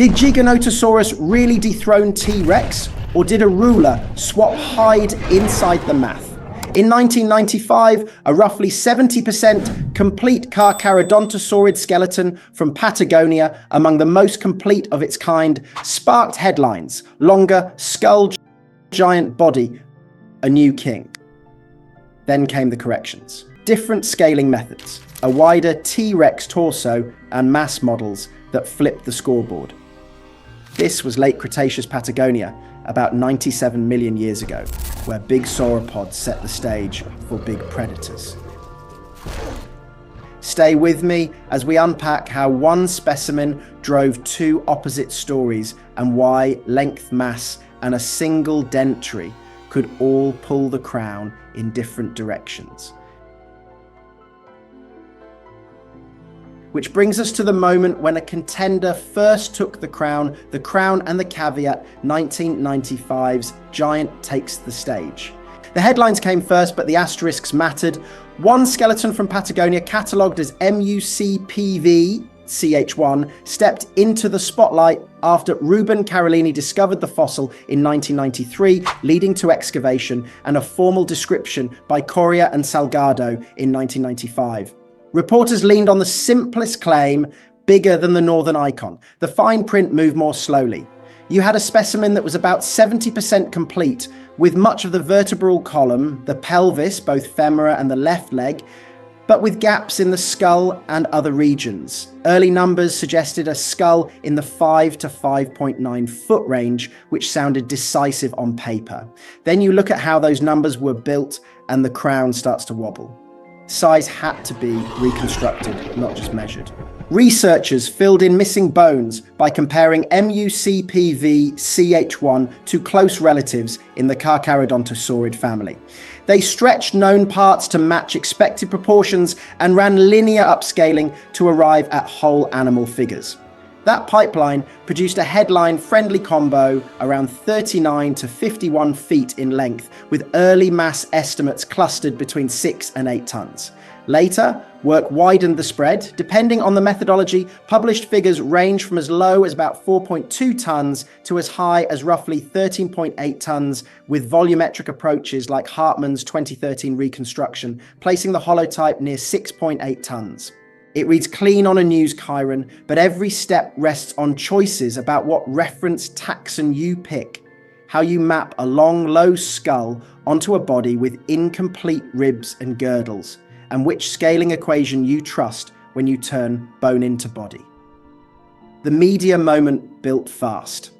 Did Giganotosaurus really dethrone T-Rex, or did a ruler swap hide inside the math? In 1995, a roughly 70% complete Carcharodontosaurid skeleton from Patagonia, among the most complete of its kind, sparked headlines: longer skull, giant body, a new king. Then came the corrections. Different scaling methods, a wider T-Rex torso, and mass models that flipped the scoreboard. This was late Cretaceous Patagonia, about 97 million years ago, where big sauropods set the stage for big predators. Stay with me as we unpack how one specimen drove two opposite stories and why length, mass, and a single dentary could all pull the crown in different directions. Which brings us to the moment when a contender first took the crown and the caveat, 1995's giant takes the stage. The headlines came first, but the asterisks mattered. One skeleton from Patagonia, catalogued as MUCPV CH1, stepped into the spotlight after Ruben Carolini discovered the fossil in 1993, leading to excavation and a formal description by Coria and Salgado in 1995. Reporters leaned on the simplest claim, bigger than the northern icon. The fine print moved more slowly. You had a specimen that was about 70% complete, with much of the vertebral column, the pelvis, both femora and the left leg, but with gaps in the skull and other regions. Early numbers suggested a skull in the 5 to 5.9 foot range, which sounded decisive on paper. Then you look at how those numbers were built and the crown starts to wobble. Size had to be reconstructed, not just measured. Researchers filled in missing bones by comparing MUCPV CH1 to close relatives in the Carcharodontosaurid family. They stretched known parts to match expected proportions and ran linear upscaling to arrive at whole animal figures. That pipeline produced a headline-friendly combo around 39 to 51 feet in length, with early mass estimates clustered between 6 and 8 tons. Later, work widened the spread. Depending on the methodology, published figures range from as low as about 4.2 tons to as high as roughly 13.8 tons, with volumetric approaches like Hartmann's 2013 reconstruction, placing the holotype near 6.8 tons. It reads clean on a news chyron, but every step rests on choices about what reference taxon you pick, how you map a long, low skull onto a body with incomplete ribs and girdles, and which scaling equation you trust when you turn bone into body. The media moment built fast.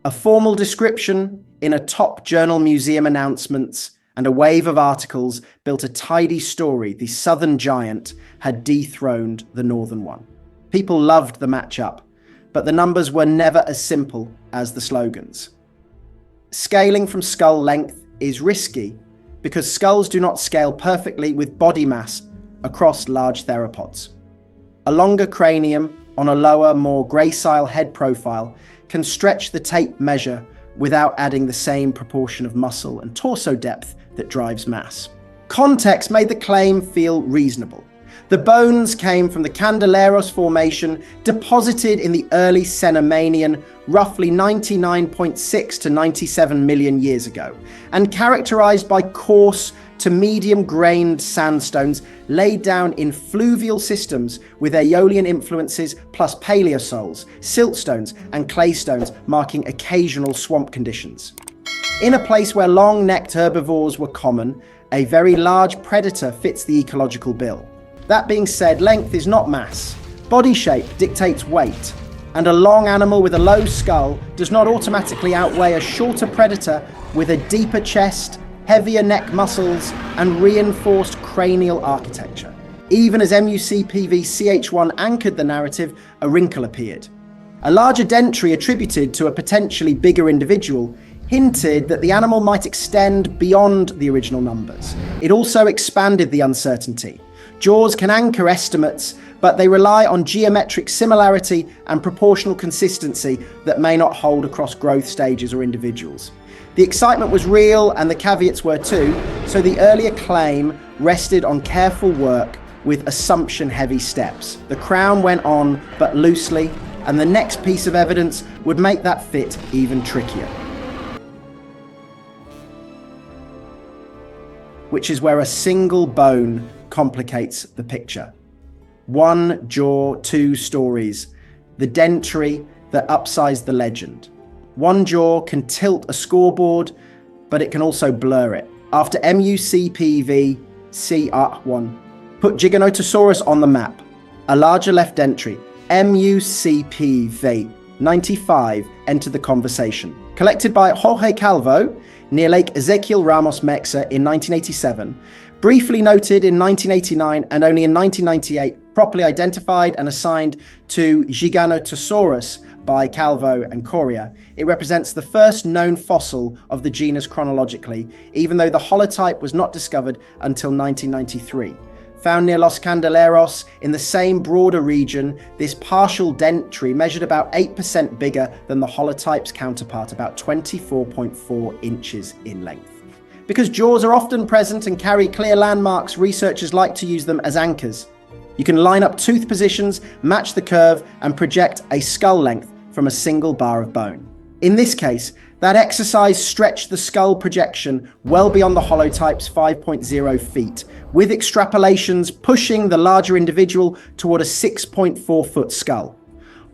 A formal description in a top journal museum announcements and a wave of articles built a tidy story. The southern giant had dethroned the northern one. People loved the matchup, but the numbers were never as simple as the slogans. Scaling from skull length is risky because skulls do not scale perfectly with body mass across large theropods. A longer cranium on a lower, more gracile head profile can stretch the tape measure without adding the same proportion of muscle and torso depth that drives mass. Context made the claim feel reasonable. The bones came from the Candeleros Formation, deposited in the early Cenomanian, roughly 99.6 to 97 million years ago, and characterized by coarse to medium-grained sandstones laid down in fluvial systems with Aeolian influences plus paleosols, siltstones, and claystones marking occasional swamp conditions. In a place where long-necked herbivores were common, a very large predator fits the ecological bill. That being said, length is not mass. Body shape dictates weight, and a long animal with a low skull does not automatically outweigh a shorter predator with a deeper chest, heavier neck muscles, and reinforced cranial architecture. Even as MUCPV CH1 anchored the narrative, a wrinkle appeared. A larger dentary attributed to a potentially bigger individual hinted that the animal might extend beyond the original numbers. It also expanded the uncertainty. Jaws can anchor estimates, but they rely on geometric similarity and proportional consistency that may not hold across growth stages or individuals. The excitement was real and the caveats were too, so the earlier claim rested on careful work with assumption-heavy steps. The crown went on, but loosely, and the next piece of evidence would make that fit even trickier. Which is where a single bone complicates the picture. One jaw, two stories. The dentary that upsized the legend. One jaw can tilt a scoreboard, but it can also blur it. After MUCPV CR1, put Giganotosaurus on the map. A larger left dentary. MUCPV 95 entered the conversation. Collected by Jorge Calvo near Lake Ezequiel Ramos Mexa in 1987, briefly noted in 1989 and only in 1998 properly identified and assigned to Giganotosaurus by Calvo and Coria. It represents the first known fossil of the genus chronologically, even though the holotype was not discovered until 1993. Found near Los Candeleros in the same broader region, this partial dentary measured about 8% bigger than the holotype's counterpart, about 24.4 inches in length. Because jaws are often present and carry clear landmarks, researchers like to use them as anchors. You can line up tooth positions, match the curve, and project a skull length from a single bar of bone. In this case, that exercise stretched the skull projection well beyond the holotype's 5.0 feet, with extrapolations pushing the larger individual toward a 6.4 foot skull.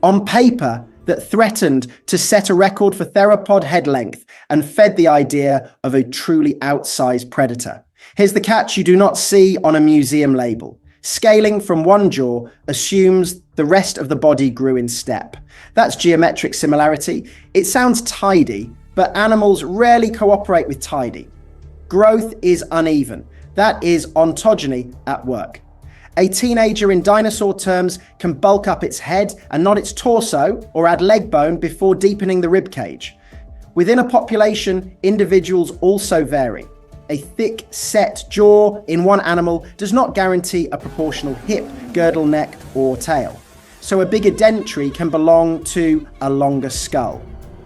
On paper, that threatened to set a record for theropod head length and fed the idea of a truly outsized predator. Here's the catch you do not see on a museum label. Scaling from one jaw assumes the rest of the body grew in step. That's geometric similarity. It sounds tidy, but animals rarely cooperate with tidy. Growth is uneven. That is ontogeny at work. A teenager in dinosaur terms can bulk up its head and not its torso or add leg bone before deepening the rib cage. Within a population, individuals also vary. A thick, set jaw in one animal does not guarantee a proportional hip, girdle, neck, or tail. So a bigger dentary can belong to a longer skull,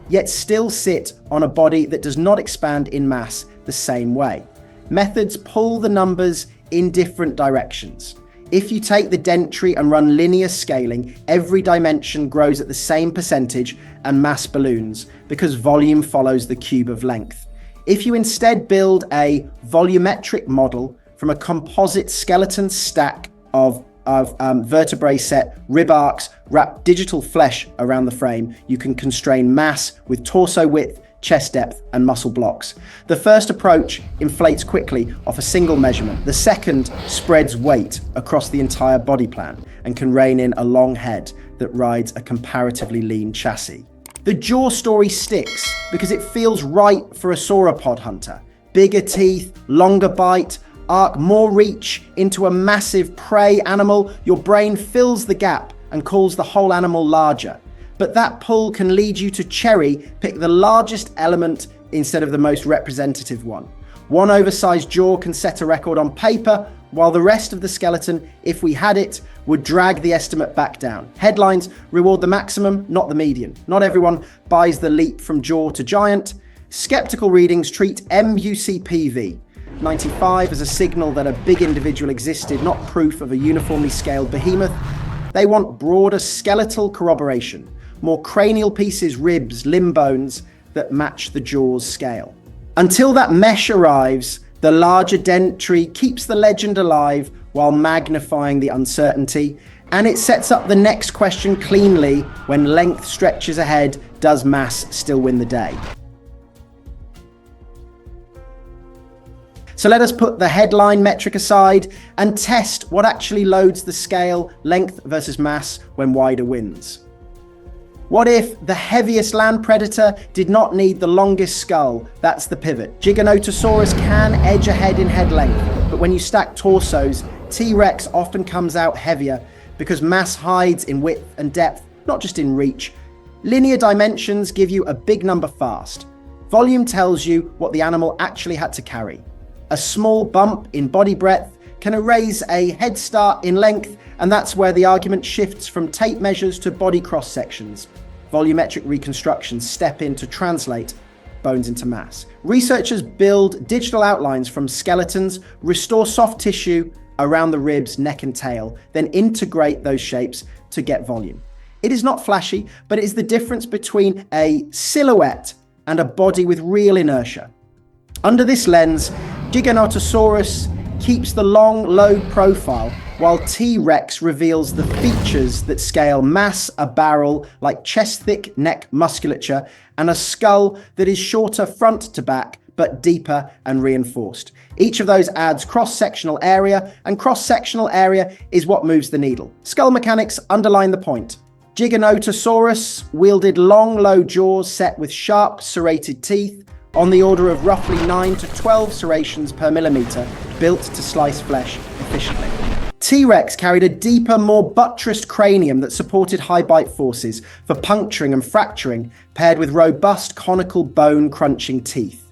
yet still sit on a body that does not expand in mass the same way. Methods pull the numbers in different directions. If you take the dentary and run linear scaling, every dimension grows at the same percentage and mass balloons because volume follows the cube of length. If you instead build a volumetric model from a composite skeleton stack of vertebrae set, rib arcs, wrap digital flesh around the frame, you can constrain mass with torso width, chest depth, and muscle blocks. The first approach inflates quickly off a single measurement. The second spreads weight across the entire body plan and can rein in a long head that rides a comparatively lean chassis. The jaw story sticks because it feels right for a sauropod hunter. Bigger teeth, longer bite, arc more reach into a massive prey animal. Your brain fills the gap and calls the whole animal larger. But that pull can lead you to cherry pick the largest element instead of the most representative one. One oversized jaw can set a record on paper, while the rest of the skeleton, if we had it, would drag the estimate back down. Headlines reward the maximum, not the median. Not everyone buys the leap from jaw to giant. Skeptical readings treat MUCPV 95 as a signal that a big individual existed, not proof of a uniformly scaled behemoth. They want broader skeletal corroboration, more cranial pieces, ribs, limb bones that match the jaw's scale. Until that mesh arrives, the larger dentary keeps the legend alive while magnifying the uncertainty, and it sets up the next question cleanly. When length stretches ahead, does mass still win the day? So let us put the headline metric aside and test what actually loads the scale, length versus mass, when wider wins. What if the heaviest land predator did not need the longest skull? That's the pivot. Giganotosaurus can edge ahead in head length, but when you stack torsos, T-Rex often comes out heavier because mass hides in width and depth, not just in reach. Linear dimensions give you a big number fast. Volume tells you what the animal actually had to carry. A small bump in body breadth can erase a head start in length, and that's where the argument shifts from tape measures to body cross sections. Volumetric reconstructions step in to translate bones into mass. Researchers build digital outlines from skeletons, restore soft tissue around the ribs, neck, and tail, then integrate those shapes to get volume. It is not flashy, but it is the difference between a silhouette and a body with real inertia. Under this lens, Giganotosaurus keeps the long, low profile, while T-Rex reveals the features that scale mass, a barrel, like chest-thick neck musculature, and a skull that is shorter front to back, but deeper and reinforced. Each of those adds cross-sectional area, and cross-sectional area is what moves the needle. Skull mechanics underline the point. Giganotosaurus wielded long, low jaws set with sharp, serrated teeth, on the order of roughly 9 to 12 serrations per millimeter, built to slice flesh efficiently. T-Rex carried a deeper, more buttressed cranium that supported high bite forces for puncturing and fracturing, paired with robust conical bone-crunching teeth.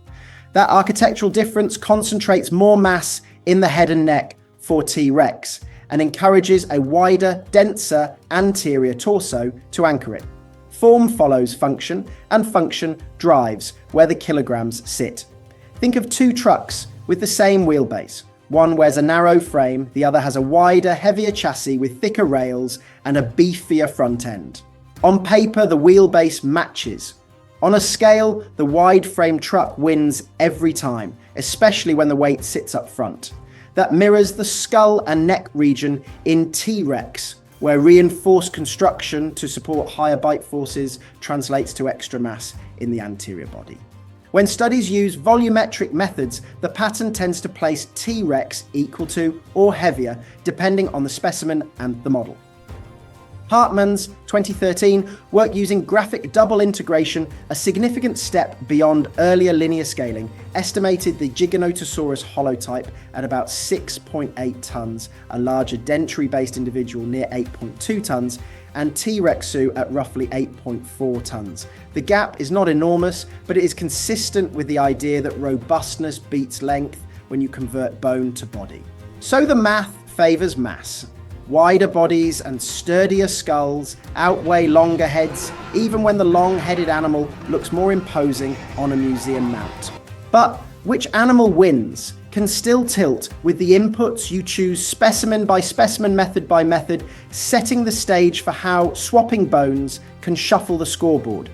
That architectural difference concentrates more mass in the head and neck for T-Rex and encourages a wider, denser anterior torso to anchor it. Form follows function, and function drives where the kilograms sit. Think of two trucks with the same wheelbase. One wears a narrow frame, the other has a wider, heavier chassis with thicker rails and a beefier front end. On paper, the wheelbase matches. On a scale, the wide-frame truck wins every time, especially when the weight sits up front. That mirrors the skull and neck region in T-Rex, where reinforced construction to support higher bite forces translates to extra mass in the anterior body. When studies use volumetric methods, the pattern tends to place T-Rex equal to or heavier, depending on the specimen and the model. Hartmann's 2013 work using graphic double integration, a significant step beyond earlier linear scaling, estimated the Giganotosaurus holotype at about 6.8 tons, a larger dentary-based individual near 8.2 tons, and T-Rexu at roughly 8.4 tons. The gap is not enormous, but it is consistent with the idea that robustness beats length when you convert bone to body. So the math favors mass. Wider bodies and sturdier skulls outweigh longer heads, even when the long-headed animal looks more imposing on a museum mount. But which animal wins can still tilt with the inputs you choose specimen by specimen, method by method, setting the stage for how swapping bones can shuffle the scoreboard.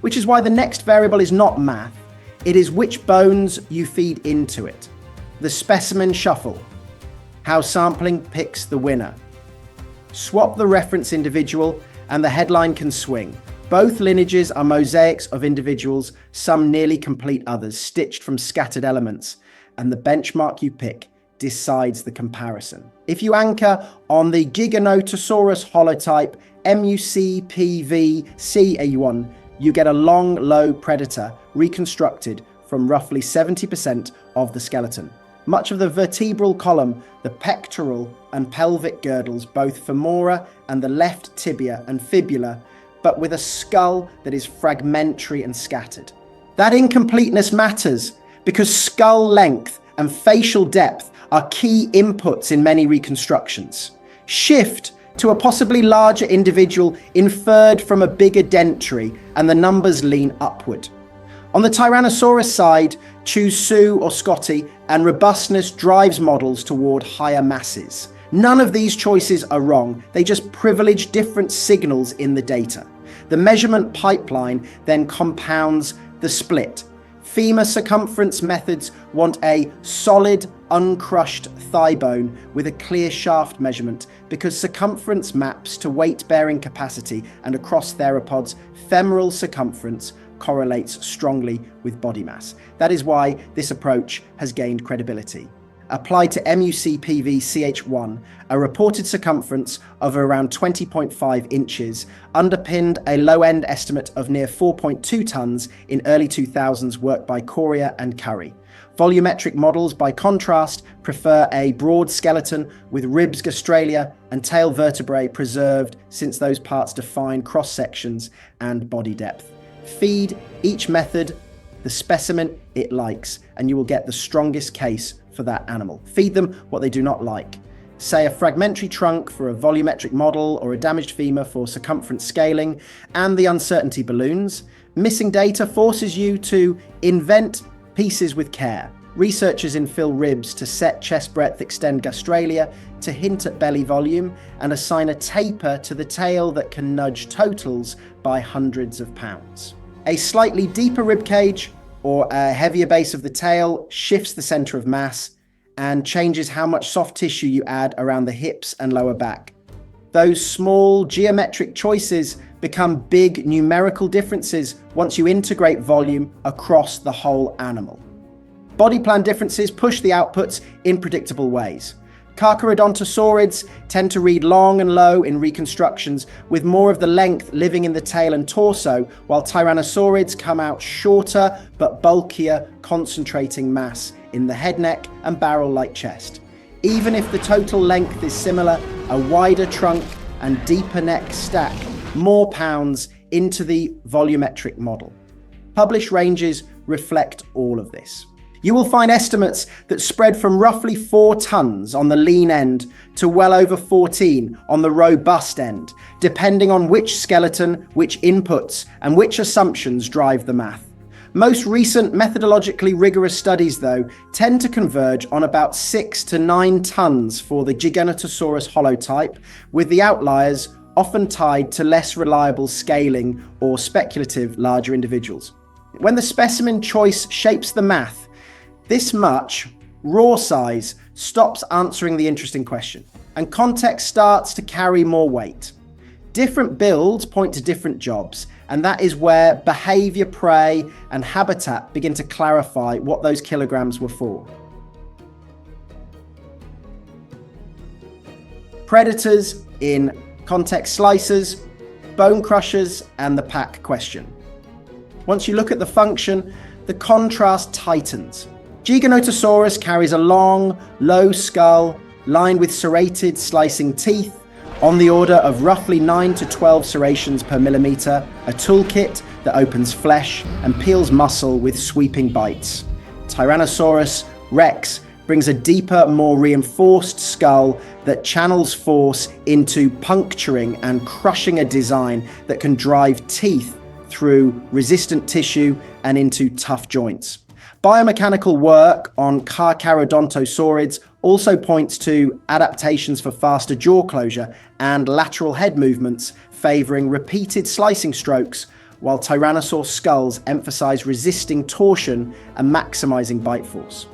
Which is why the next variable is not math, it is which bones you feed into it. The specimen shuffle, how sampling picks the winner. Swap the reference individual and the headline can swing. Both lineages are mosaics of individuals, some nearly complete, others stitched from scattered elements, and the benchmark you pick decides the comparison. If you anchor on the Giganotosaurus holotype MUCPVC1, you get a long, low predator reconstructed from roughly 70% of the skeleton. Much of the vertebral column, the pectoral and pelvic girdles, both femora and the left tibia and fibula, but with a skull that is fragmentary and scattered. That incompleteness matters because skull length and facial depth are key inputs in many reconstructions. Shift to a possibly larger individual inferred from a bigger dentary and the numbers lean upward. On the Tyrannosaurus side, choose Sue or Scotty, and robustness drives models toward higher masses. None of these choices are wrong, they just privilege different signals in the data. The measurement pipeline then compounds the split. Femur circumference methods want a solid, uncrushed thigh bone with a clear shaft measurement because circumference maps to weight-bearing capacity, and across theropods, femoral circumference correlates strongly with body mass. That is why this approach has gained credibility. Applied to MUCPVCH1, a reported circumference of around 20.5 inches underpinned a low-end estimate of near 4.2 tons in early 2000s work by Correa and Curry. Volumetric models, by contrast, prefer a broad skeleton with ribs, gastralia, and tail vertebrae preserved, since those parts define cross-sections and body depth. Feed each method the specimen it likes, and you will get the strongest case for that animal. Feed them what they do not like. Say a fragmentary trunk for a volumetric model or a damaged femur for circumference scaling, and the uncertainty balloons. Missing data forces you to invent pieces with care. Researchers infill ribs to set chest breadth, extend gastralia to hint at belly volume, and assign a taper to the tail that can nudge totals by hundreds of pounds. A slightly deeper rib cage or a heavier base of the tail shifts the center of mass and changes how much soft tissue you add around the hips and lower back. Those small geometric choices become big numerical differences once you integrate volume across the whole animal. Body plan differences push the outputs in predictable ways. Carcharodontosaurids tend to read long and low in reconstructions, with more of the length living in the tail and torso, while Tyrannosaurids come out shorter but bulkier, concentrating mass in the head, neck, and barrel-like chest. Even if the total length is similar, a wider trunk and deeper neck stack more pounds into the volumetric model. Published ranges reflect all of this. You will find estimates that spread from roughly 4 tons on the lean end to well over 14 on the robust end, depending on which skeleton, which inputs, and which assumptions drive the math. Most recent methodologically rigorous studies, though, tend to converge on about 6 to 9 tons for the Giganotosaurus holotype, with the outliers often tied to less reliable scaling or speculative larger individuals. When the specimen choice shapes the math this much, raw size stops answering the interesting question, and context starts to carry more weight. Different builds point to different jobs, and that is where behavior, prey, and habitat begin to clarify what those kilograms were for. Predators in context slicers, bone crushers, and the pack question. Once you look at the function, the contrast tightens. Giganotosaurus carries a long, low skull lined with serrated, slicing teeth on the order of roughly 9 to 12 serrations per millimeter, a toolkit that opens flesh and peels muscle with sweeping bites. Tyrannosaurus Rex brings a deeper, more reinforced skull that channels force into puncturing and crushing a design that can drive teeth through resistant tissue and into tough joints. Biomechanical work on Carcharodontosaurids also points to adaptations for faster jaw closure and lateral head movements, favoring repeated slicing strokes, while Tyrannosaur skulls emphasize resisting torsion and maximizing bite force.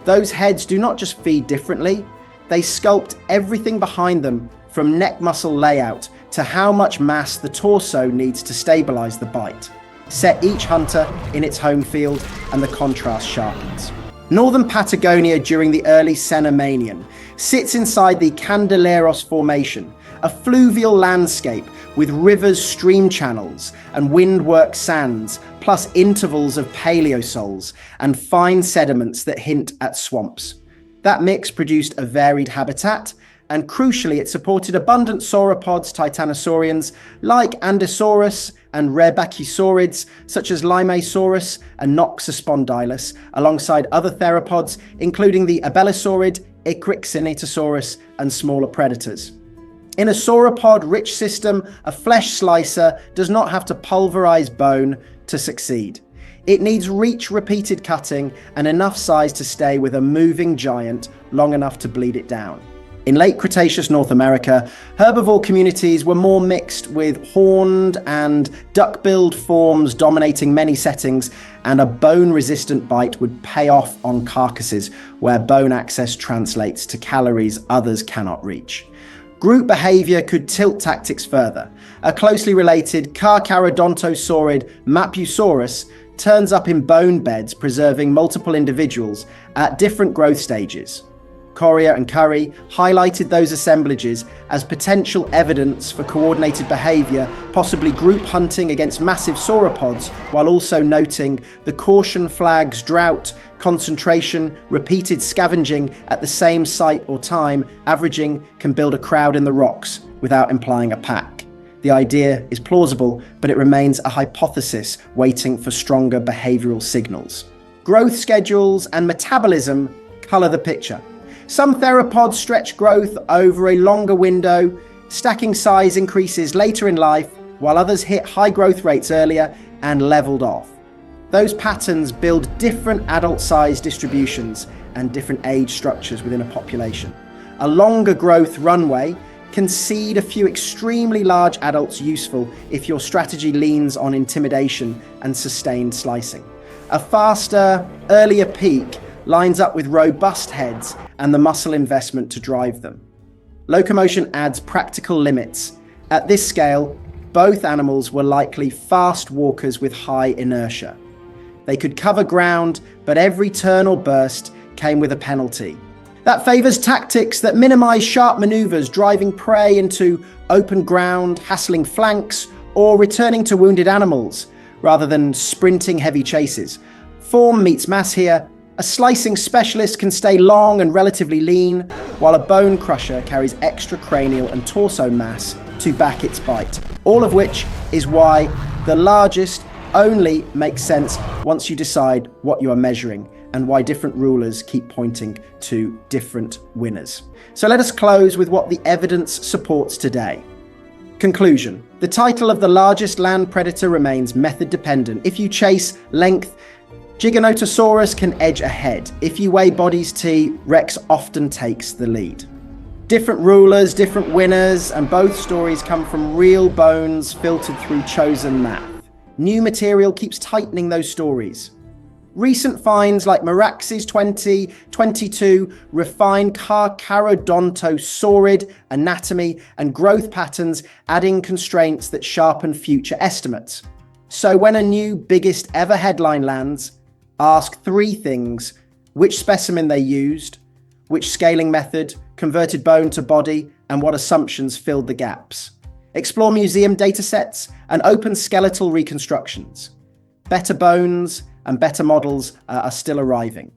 Those heads do not just feed differently, they sculpt everything behind them, from neck muscle layout to how much mass the torso needs to stabilize the bite. Set each hunter in its home field, and the contrast sharpens. Northern Patagonia during the early Cenomanian sits inside the Candeleros Formation, a fluvial landscape with rivers, stream channels, and windwork sands, plus intervals of paleosols and fine sediments that hint at swamps. That mix produced a varied habitat, and crucially, it supported abundant sauropods, titanosaurians, like Andysaurus and rare Brachiosaurids, such as Limaesaurus and Noxospondylus, alongside other theropods, including the Abelosaurid, Equixinetosaurus, and smaller predators. In a sauropod-rich system, a flesh slicer does not have to pulverize bone to succeed. It needs repeated cutting and enough size to stay with a moving giant long enough to bleed it down. In late Cretaceous North America, herbivore communities were more mixed, with horned and duck-billed forms dominating many settings, and a bone-resistant bite would pay off on carcasses where bone access translates to calories others cannot reach. Group behavior could tilt tactics further. A closely related Carcharodontosaurid Mapusaurus turns up in bone beds, preserving multiple individuals at different growth stages. Correa and Curry highlighted those assemblages as potential evidence for coordinated behavior, possibly group hunting against massive sauropods, while also noting the caution flags, drought, concentration, repeated scavenging at the same site or time, averaging can build a crowd in the rocks without implying a pack. The idea is plausible, but it remains a hypothesis waiting for stronger behavioral signals. Growth schedules and metabolism color the picture. Some theropods stretch growth over a longer window, stacking size increases later in life, while others hit high growth rates earlier and leveled off. Those patterns build different adult size distributions and different age structures within a population. A longer growth runway can seed a few extremely large adults useful if your strategy leans on intimidation and sustained slicing. A faster, earlier peak lines up with robust heads and the muscle investment to drive them. Locomotion adds practical limits. At this scale, both animals were likely fast walkers with high inertia. They could cover ground, but every turn or burst came with a penalty. That favors tactics that minimize sharp maneuvers, driving prey into open ground, hassling flanks, or returning to wounded animals, rather than sprinting heavy chases. Form meets mass here. A slicing specialist can stay long and relatively lean, while a bone crusher carries extra cranial and torso mass to back its bite. All of which is why the largest only makes sense once you decide what you are measuring, and why different rulers keep pointing to different winners. So let us close with what the evidence supports today. Conclusion. The title of the largest land predator remains method dependent. If you chase length, Giganotosaurus can edge ahead. If you weigh bodies T, Rex often takes the lead. Different rulers, different winners, and both stories come from real bones filtered through chosen math. New material keeps tightening those stories. Recent finds like Meraxes 2022 refine Carcharodontosaurid anatomy and growth patterns, adding constraints that sharpen future estimates. So when a new biggest ever headline lands, ask three things: which specimen they used, which scaling method converted bone to body, and what assumptions filled the gaps. Explore museum datasets and open skeletal reconstructions. Better bones and better models are still arriving.